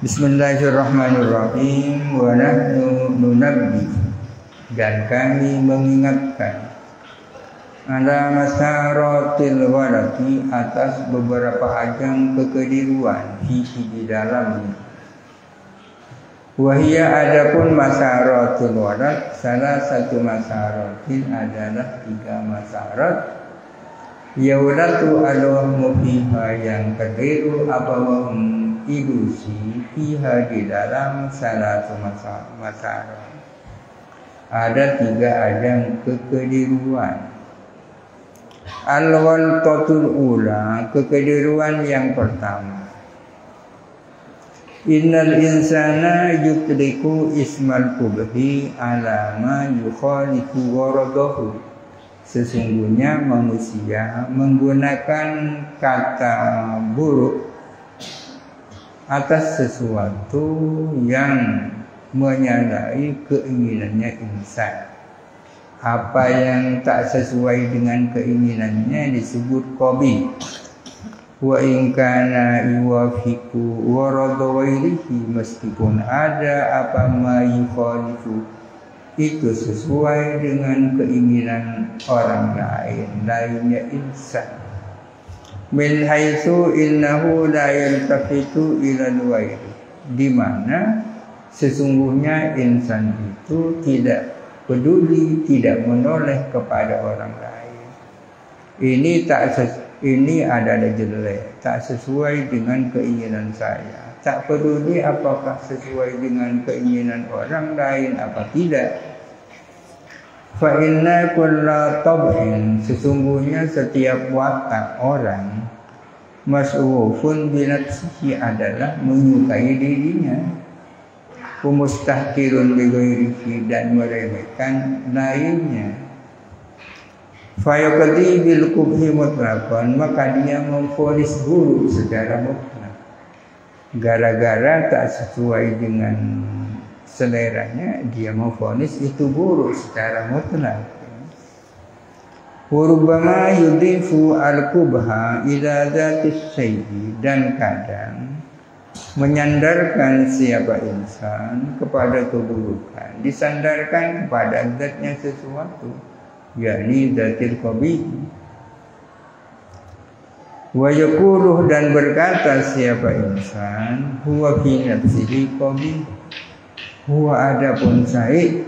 Bismillahirrahmanirrahim. Wa nahnu nunabbi, dan kami mengingatkan, ala masaratil warati, atas beberapa ajang kekeliruan fihi di dalamnya. Wahia, adapun masaratul warat, salah satu masaratin adalah 3 masarat. Yaulatu alwahmu fiha, yang keliru abawahum ilusi fiha di dalam salah satu masarat. Ada 3 ajang kekeliruan. Al-waltatul ula, kekeliruan yang pertama. Innal insana yutliku ismal kubhi ala ma yukhalifu waradahu. Sesungguhnya manusia menggunakan kata buruk atas sesuatu yang menyalahi keinginannya insan. Apa yang tak sesuai dengan keinginannya disebut qabih. Wa in kana yuwafiqu warada ghairihi, meskipun ada apa ma yukhalifu, itu sesuai dengan keinginan orang lainnya insan. Min haitsu innahu la yaltafitu ila al-ghairi, di mana sesungguhnya insan itu tidak peduli, tidak menoleh kepada orang lain. Ini adalah jelek, tak sesuai dengan keinginan saya. Tak peduli apakah sesuai dengan keinginan orang lain apa tidak. Fa inna kulla tab'in, sesungguhnya setiap watak orang, mas'ufun bi nafsihi, adalah menyukai dirinya. Mustahqirun bi ghairihi, dan meremehkan lainnya. Fa yaqdi bil qubhi mutlaqan, maka dia memvonis buruk secara mutlak. Gara-gara tak sesuai dengan seleranya, dia memvonis itu buruk secara mutlak. Rubbama yudifu al-qubha ila dzatis syai'i, dan kadang menyandarkan siapa insan kepada keburukan, disandarkan kepada zatnya sesuatu, yakni zatil qabih. Wa yaquluh, dan berkata siapa insan, huwa fi nafsihi qabih, huwa adapun syai'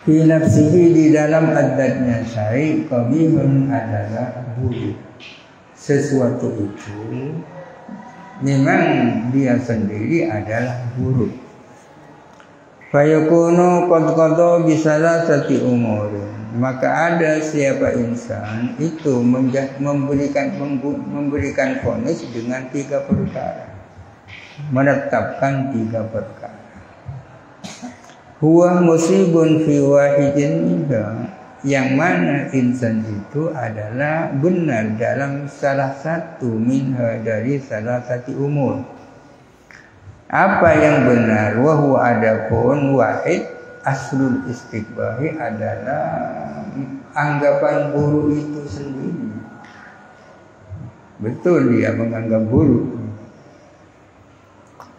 fi nafsihi, di dalam adatnya syai' qabihun, adalah buruk. Sesuatu itu memang dia sendiri adalah buruk. Fayakunu qad qada bi salasati umurin, maka ada siapa insan itu memberikan vonis dengan 3 perkara, menetapkan 3 perkara. Huwa musibun fi wahidin minha, yang mana insan itu adalah benar dalam salah satu minha, dari salah satu umur. Apa yang benar? Wa huwa adapun wahid aslul istiqbahi, adalah anggapan buruk itu sendiri. Betul dia menganggap buruk.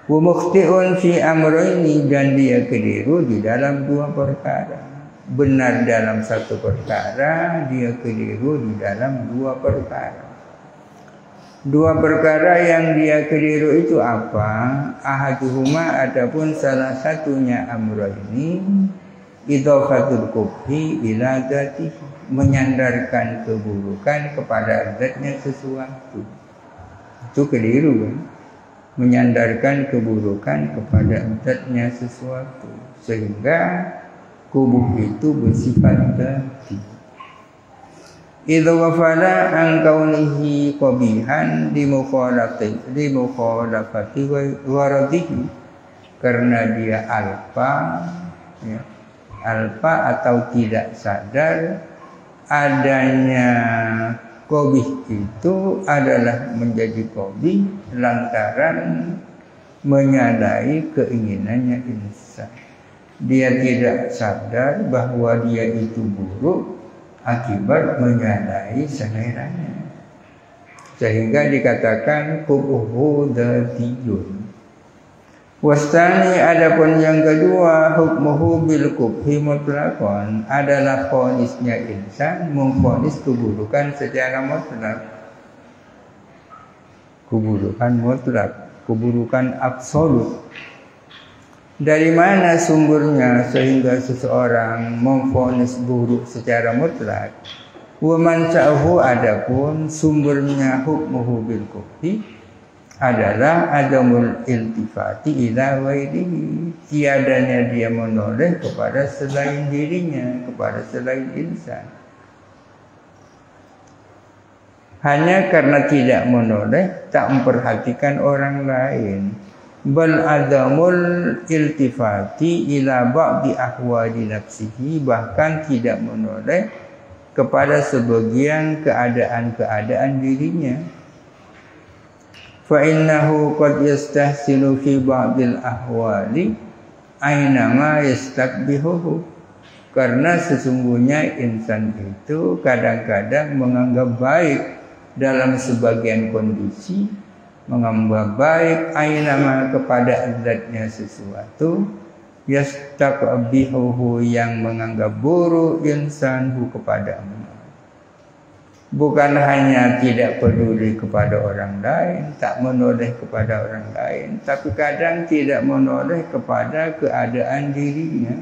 Wa mukhti'un fi amrayni, dan dia keliru di dalam 2 perkara. Benar dalam 1 perkara, dia keliru di dalam 2 perkara. 2 perkara yang dia keliru itu apa? Ahaduhuma, adapun salah satunya amrayni, idhafatul qubhi ila dzatihi, menyandarkan keburukan kepada zatnya sesuatu. Itu keliru kan? Menyandarkan keburukan kepada zatnya sesuatu, sehingga kubuh itu bersifat dzati. Idza wafala an kaunihi qabihan di mukhalafati waradihi, karena dia alpa atau tidak sadar adanya qabih itu adalah menjadi qabih lantaran menyalahi keinginannya insan. Dia tidak sadar bahwa dia itu buruk akibat menyalahi seleranya. sehingga dikatakan qubhu dzatiyun. Wastani, adapun yang kedua, hukmuhu bil qubhi mutlaqan, adalah vonisnya insan memvonis keburukan secara mutlak. Keburukan mutlak, keburukan absolut. Dari mana sumbernya sehingga seseorang memvonis buruk secara mutlak? Wa man sa'ahu, adapun sumbernya hukmuhu bil qubhi adalah adamul iltifati ila ghairihi, tiadanya dia menoleh kepada selain dirinya, kepada selain insan. Hanya karena tidak menoleh, tak memperhatikan orang lain. Bal adamul iltifati ila ba'di ahwali nafsihi, bahkan tidak menoleh kepada sebagian keadaan-keadaan dirinya. Fa innahu qad yastahsinu fi ba'dil ahwali aynama yastakbihuhu, karena sesungguhnya insan itu kadang-kadang menganggap baik dalam sebagian kondisi, menganggap baik aynama kepada zatnya sesuatu, yastakbihuhu yang menganggap buruk insanhu kepadanya. Bukan hanya tidak peduli kepada orang lain, tak menoleh kepada orang lain, tapi kadang tidak menoleh kepada keadaan dirinya.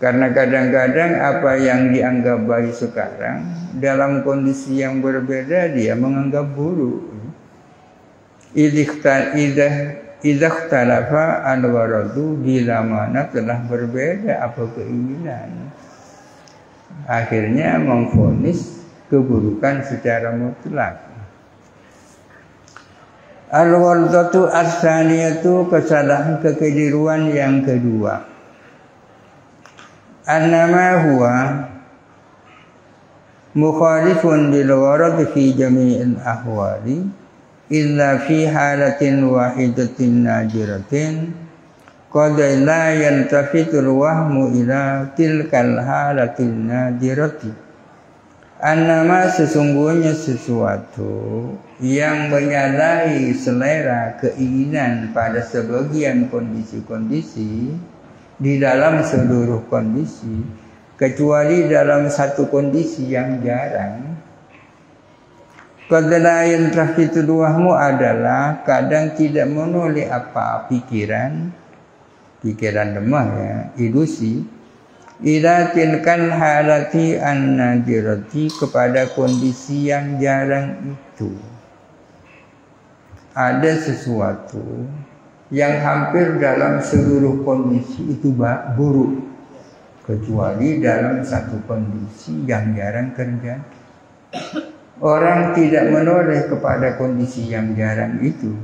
Karena kadang-kadang apa yang dianggap baik sekarang, dalam kondisi yang berbeda dia menganggap buruk. Idza ikhtalafa al-gharadu, bila mana telah berbeda apa keinginan, akhirnya memvonis keburukan secara mutlak. Al-ghaldatu as-saniyatu, kesalahan kekeliruan yang kedua. Annama huwa mukhalifun bil gharad fi jami'il ahwali illa fi halatin wahidatin nadiratin qad la yantafitul wahmu ila tilkal halatin nadirati. Annama, sesungguhnya sesuatu yang menyalahi selera keinginan pada sebagian kondisi-kondisi di dalam seluruh kondisi, kecuali dalam satu kondisi yang jarang. Qad la yantafitul wahmu adalah kadang tidak menoleh apa pikiran lemah ya, ilusi, ila tilkan halati an-nadirati, kepada kondisi yang jarang itu. Ada sesuatu yang hampir dalam seluruh kondisi itu buruk, kecuali dalam satu kondisi yang jarang terjadi. Orang tidak menoleh kepada kondisi yang jarang itu.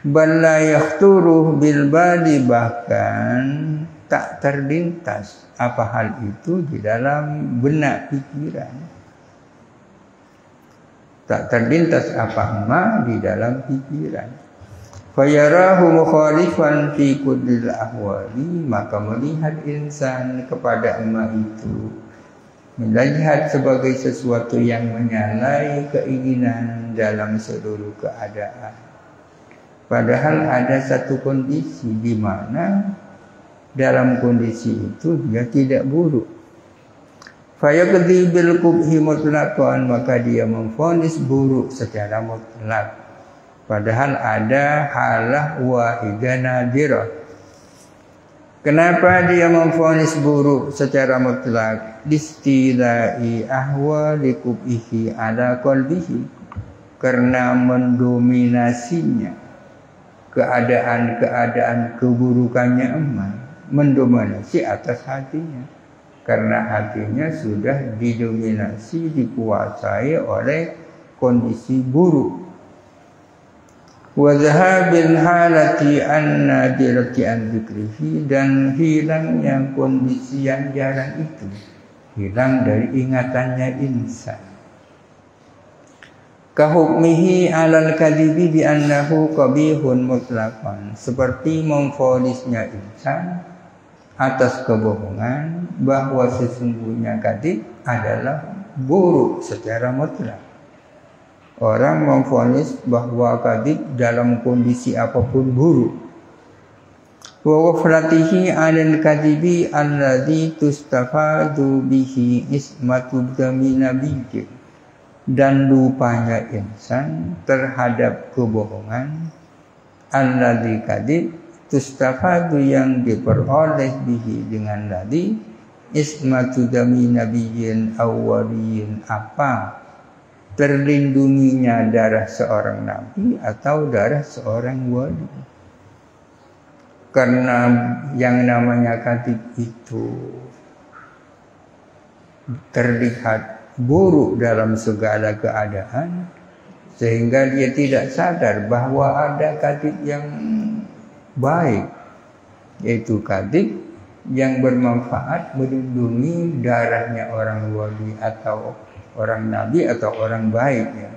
Bal la yakhturu bil bali, bahkan tak terlintas apa hal itu di dalam benak pikiran. Tak terlintas apa ma di dalam pikiran. Fayarahu mukhalifan fi kullil ahwali, maka melihat insan kepada ma itu, melihat sebagai sesuatu yang menyalahi keinginan dalam seluruh keadaan. Padahal ada satu kondisi di mana dalam kondisi itu dia tidak buruk. Fayaqdi bil qubhi mutlaqan, maka dia memvonis buruk secara mutlak. Padahal ada halah wahidah nadirah. Kenapa dia memvonis buruk secara mutlak? Listilai ahwali qubhi ala qalbihi, karena mendominasinya keadaan-keadaan keburukannya emas mendominasi atas hatinya, karena hatinya sudah didominasi, dikuasai oleh kondisi buruk. Wa dhahabil halati an-nadirati an dzikrihi, dan hilangnya kondisi yang jarang itu, hilang dari ingatannya insan. Kahukmihi alal kadhibi bi annahu qabihun mutlaqan, seperti memvonisnya insan atas kebohongan bahwa sesungguhnya kadzib adalah buruk secara mutlak. orang memvonis bahwa kadzib dalam kondisi apapun buruk. Wa ghaflatihi 'alal kadzibi alladzi tustafadu bihi ismatu dami nabiyyi, dan lupanya insan terhadap kebohongan alladzi kadzib tustafadu yang diperoleh bihi dengan ladzi ismatu dami nabiyyin awwaliyin, apa terlindunginya darah seorang nabi atau darah seorang wali. Karena yang namanya kadzib itu terlihat buruk dalam segala keadaan, sehingga dia tidak sadar bahwa ada kadzib yang baik, yaitu kadzib yang bermanfaat melindungi darahnya orang wali atau orang nabi atau orang baik, ya.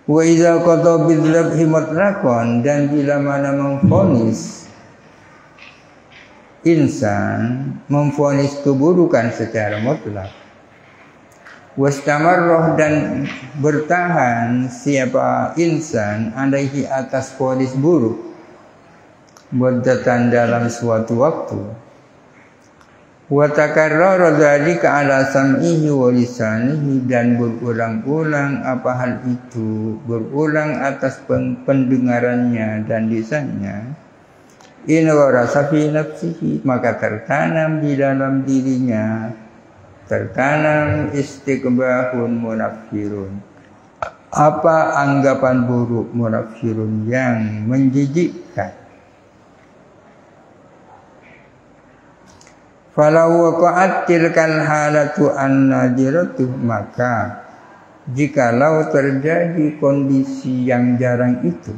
Wa idza qata bidzabhi mutlaqan, dan bila mana memvonis insan memvonis keburukan secara mutlak, wastamarrah, dan bertahan siapa insan alaihi atas vonis buruk muddatan dalam suatu waktu, wa takarrara dzalika ala sam'ihi wa lisanihi, dan berulang-ulang apa hal itu, berulang atas pendengarannya dan lisannya, in warasa fi nafsihi, maka tertanam di dalam dirinya, tertanam istiqbahun munafirun, apa anggapan buruk munafirun yang menjijikkan. Falau waqa'at tilkal halatu an-nadiratu, maka jikalau terjadi kondisi yang jarang itu,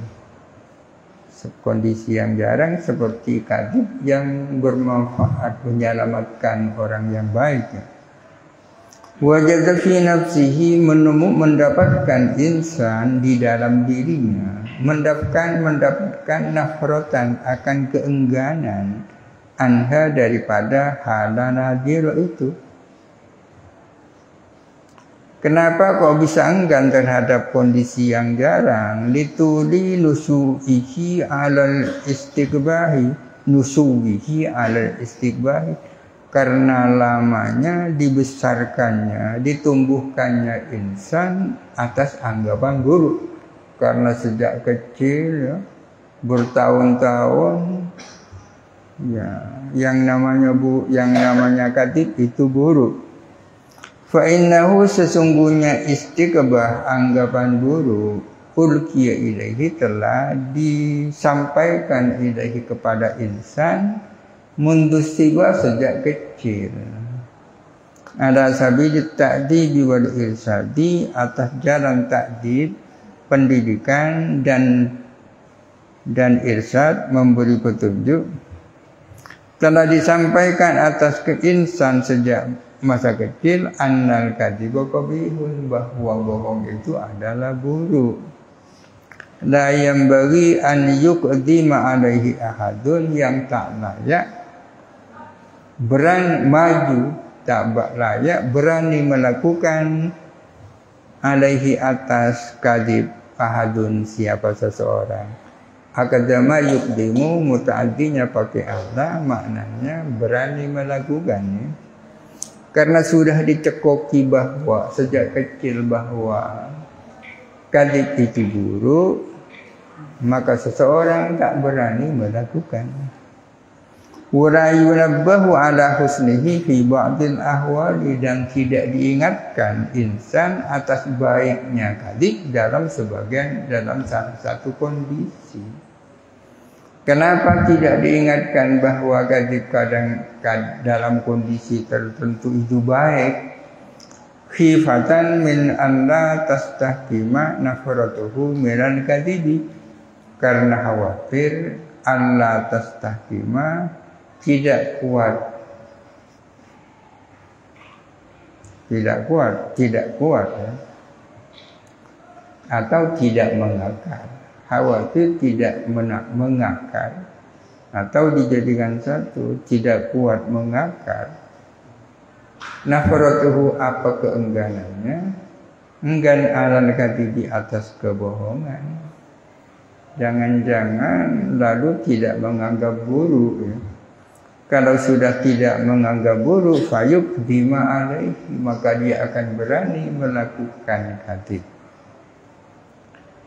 kondisi yang jarang seperti kadzib yang bermanfaat menyelamatkan orang yang baik, wajada fi nafsihi, mendapatkan insan di dalam dirinya mendapatkan nafratan, akan keengganan, anha, daripada hala nadir itu. Kenapa kok bisa enggan terhadap kondisi yang jarang? Lituli nusuhihi alal istiqbahi, nusuhihi alal istiqbahi, karena lamanya dibesarkannya, ditumbuhkannya insan atas anggapan buruk. Karena sejak kecil, ya, bertahun-tahun, ya, yang namanya kadzib itu buruk. Fa innahu, sesungguhnya istiqbah, anggapan buruk, ulqiya ilaihi, telah disampaikan ilaihi kepada insan mundustiwa, sejak kecil. Ada sabili ta'dibi wal irsadi, atas jalan ta'dib, pendidikan dan irsad, memberi petunjuk, telah disampaikan atas ke insan sejak masa kecil, annal kadziba qabihun, bahwa bohong itu adalah buruk. La yanbaghi an yuqdima alaihi ahadun, yang tak layak berani melakukan alaihi atas kadzib ahadun, siapa seseorang. Akadama yuqdimu, muta'addinya pakai Allah, maknanya berani melakukannya. Karena sudah dicekoki bahwa sejak kecil bahwa kadzib itu buruk, maka seseorang tak berani melakukan. Wala yunabbahu ala husnihi fi ba'dil ahwali, dan tidak diingatkan insan atas baiknya kadzib dalam salah satu kondisi. Kenapa tidak diingatkan bahwa kadzib kadang dalam kondisi tertentu itu baik? Khifatan min an la tastahkima nafratuhu minal kadzibi, karena khawatir an la tastahkima, tidak kuat, ya, atau tidak mengakar. Khawatir tidak mengakar, atau dijadikan satu, tidak kuat mengakar. Nafratuhu, apa keengganannya, enggan alal kadhibi atas kebohongan. Jangan-jangan lalu tidak menganggap buruk ya. Kalau sudah tidak menganggap buruk, fayuk bima alaihi, maka dia akan berani melakukan kadhib.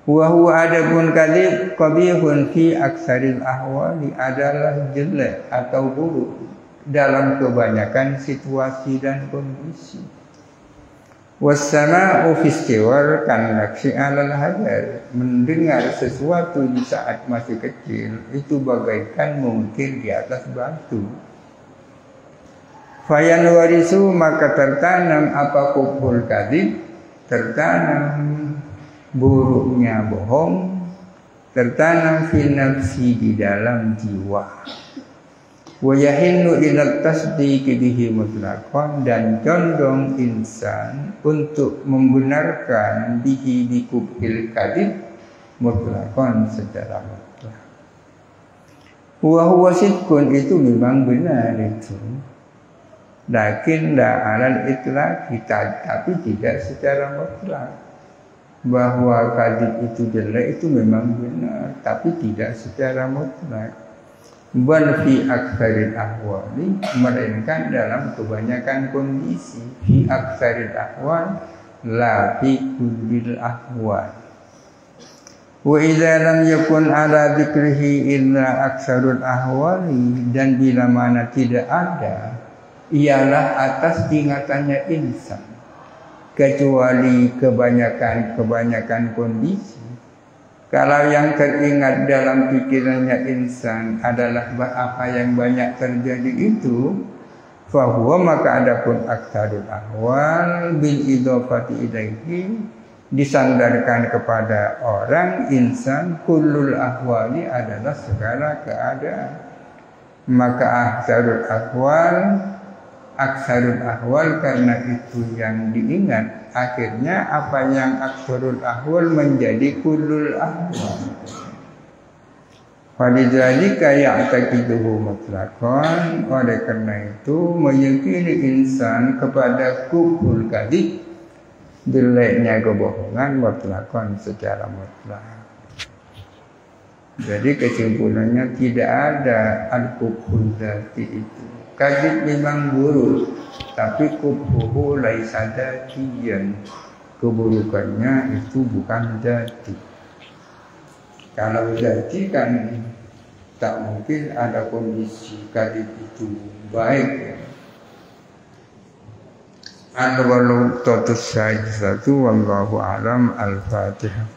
Wa huwa adapun kadhib qabihun fi aksaril ahwali, adalah jelek atau buruk dalam kebanyakan situasi dan kondisi. Wassama'u fi istiwar kan laksi alal hajar, mendengar sesuatu di saat masih kecil itu bagaikan mungkin di atas batu. Fayan warisu, maka tertanam apa kubul kadhib, tertanam buruknya bohong, tertanam fi nafsi, di dalam jiwa. Wa yahinnu ila tasdiqi bihi mutlaqan, dan condong insan untuk membenarkan bihi bikubil kadhib mutlaqan, secara mutlak. Wa huwa sidqun, itu memang benar itu. Lakin la alal itlaq, tapi tidak secara mutlak. Bahwa kadhib itu jelek itu memang benar, tapi tidak secara mutlak. Bal fi aktsaril ahwali, melainkan dalam kebanyakan kondisi. Fi aktsaril ahwal, la fi kullil ahwal. Wa idza lam yakun ala dzikrihi illa aktsarul ahwali, dan bila mana tidak ada ialah atas ingatannya insan kecuali kebanyakan kondisi. Kalau yang teringat dalam pikirannya insan adalah apa yang banyak terjadi itu, fahuwa, maka adapun aktsarul ahwal bil idhofati ilaihi, disandarkan kepada orang insan, kullul ahwali, adalah segala keadaan. Maka aksarul ahwal karena itu yang diingat, akhirnya apa yang aksarul ahwal menjadi kullul ahwal. Falidzalika ya'taqiduhu mutlaqan, oleh karena itu meyakini insan kepada kubul kadhib, jeleknya kebohongan, mutlaqan, secara mutlak. Jadi kesimpulannya tidak ada al-kubul dzati itu. Kadhib memang buruk, tapi kubhuhu laisa dzatiyan, keburukannya itu bukan dzati. Kalau dzati kan tak mungkin ada kondisi kadhib itu baik ya. Al-walu tatus sajizatu wallahu alam. Al-Fatihah.